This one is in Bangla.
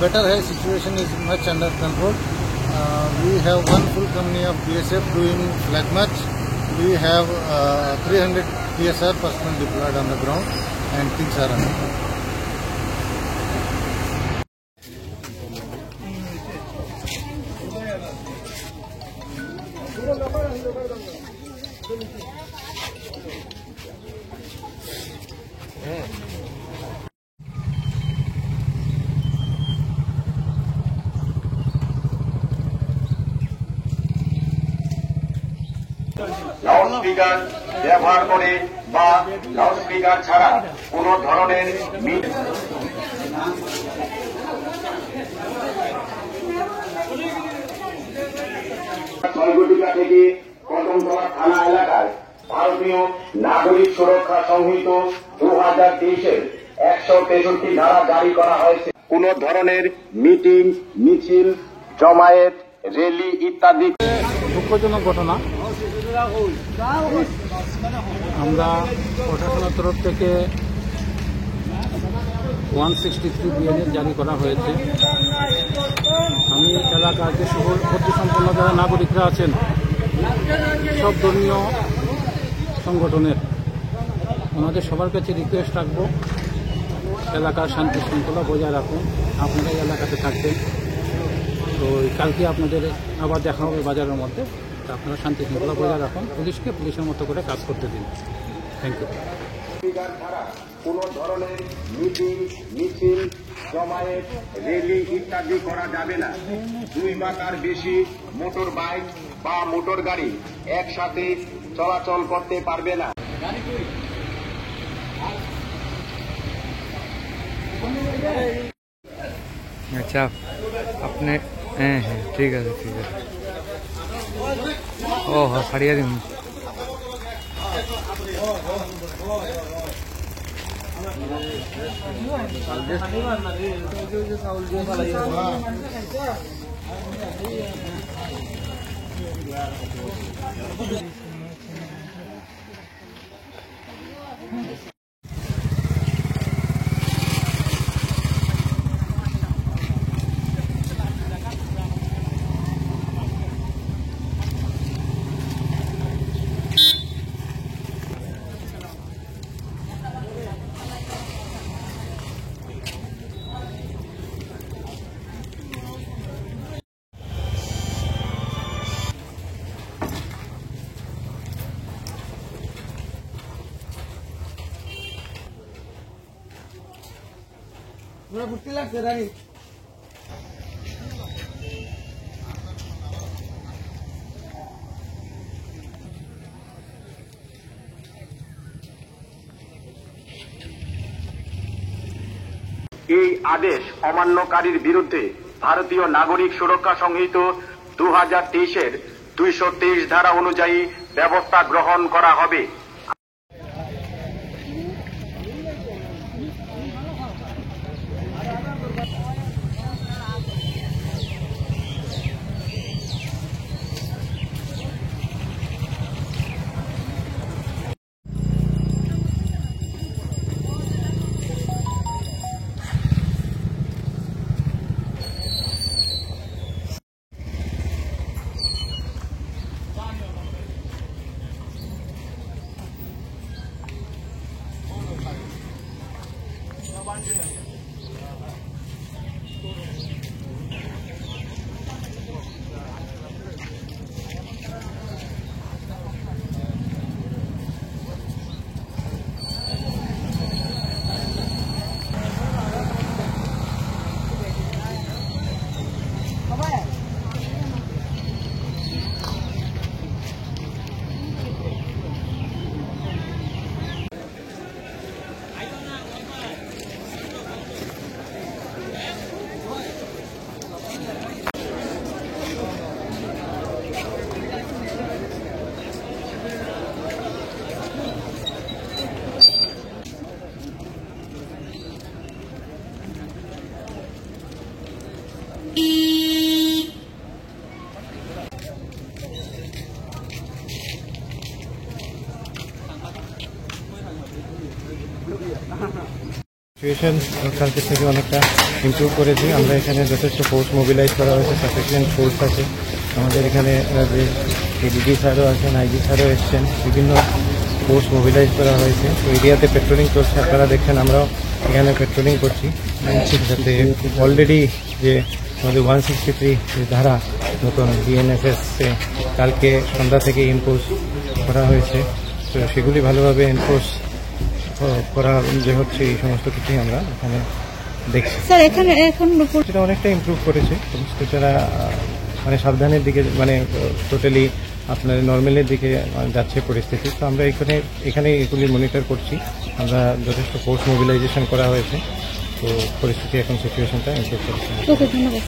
Better है, situation is much under control. We have one full company of BSF doing flag march. We have 300 PSR personnel deployed on the ground and things are under control. Loudspeaker ব্যবহার করে বা লাউডস্পিকার ছাড়া কোন ধরনের ছয়গটিকা থেকে কদমতলা থানা এলাকায় ভারতীয় নাগরিক সুরক্ষা সংহিত 2023-এর 163 ধারা জারি করা হয়েছে। কোন ধরনের মিটিং, মিছিল, জমায়েত, র্যালি ইত্যাদি দুঃখজনক ঘটনা। আমরা প্রশাসনের তরফ থেকে 163 বিএনএ জারি করা হয়েছে। আমি এলাকার যে প্রতিসম্পন্ন যারা নাগরিকরা আছেন, সব ধর্মীয় সংগঠনের, ওনাদের সবার কাছে রিকোয়েস্ট রাখবো এলাকার শান্তি শৃঙ্খলা বজায় রাখুন। আপনারা এই এলাকাতে থাকবেন, তো কালকে আপনাদের আবার দেখা হবে বাজারের মধ্যে। আপনারা শান্তি শৃঙ্খলা বজায় রাখুন, পুলিশকে পুলিশের মতো করে কাজ করতে দিন। Thank you. কোন ধরনের মিটিং, মিছিল, জমায়েত, র্যালি ইত্যাদি করা যাবে না। 2 বা তার বেশি মোটর বাইক বা মোটর গাড়ি একসাথে চলাচল করতে পারবে না। আচ্ছা, আপনি হ্যাঁ হ্যাঁ ঠিক আছে ঠিক আছে। ও হ্যাঁ ছাড়িয়ে দিন। ঘুরতে লাগছে রানী। এই আদেশ অমান্যকারীর বিরুদ্ধে ভারতীয় নাগরিক সুরক্ষা সংহিত 2023-এর 223 ধারা অনুযায়ী ব্যবস্থা গ্রহণ করা হবে। সিচুয়েশন কালকে থেকে অনেকটা ইমপ্রুভ করেছি। আমরা এখানে যথেষ্ট ফোর্স মোবিলাইজ করা হয়েছে, সাফিসিয়েন্ট ফোর্স আছে আমাদের এখানে। যে এডিডি স্যারও আছেন, আইজি স্যারও এসছেন, বিভিন্ন ফোর্স মোবিলাইজ করা হয়েছে। তো এরিয়াতে পেট্রোলিং চলছে, আপনারা দেখছেন আমরাও এখানে পেট্রোলিং করছি, যাতে অলরেডি যে আমাদের 163 যে ধারা নতুন বিএনএসএস কালকে সন্ধ্যা থেকে ইম্পোজ করা হয়েছে, তো সেগুলি ভালোভাবে এনফোর্স করা যে হচ্ছে, এই সমস্ত কিছুই আমরা এখানে দেখছি। স্যার এখানে এখন সেটা অনেকটা ইমপ্রুভ করেছে। সমস্ত যারা মানে সাবধানের দিকে, মানে টোটালি আপনার নর্মালের দিকে যাচ্ছে পরিস্থিতি। তো আমরা এখানে এগুলি মনিটর করছি। আমরা যথেষ্ট ফোর্স মোবিলাইজেশন করা হয়েছে, তো পরিস্থিতি এখন সিচুয়েশনটা ইমপ্রুভ করছে। ওকে, ধন্যবাদ।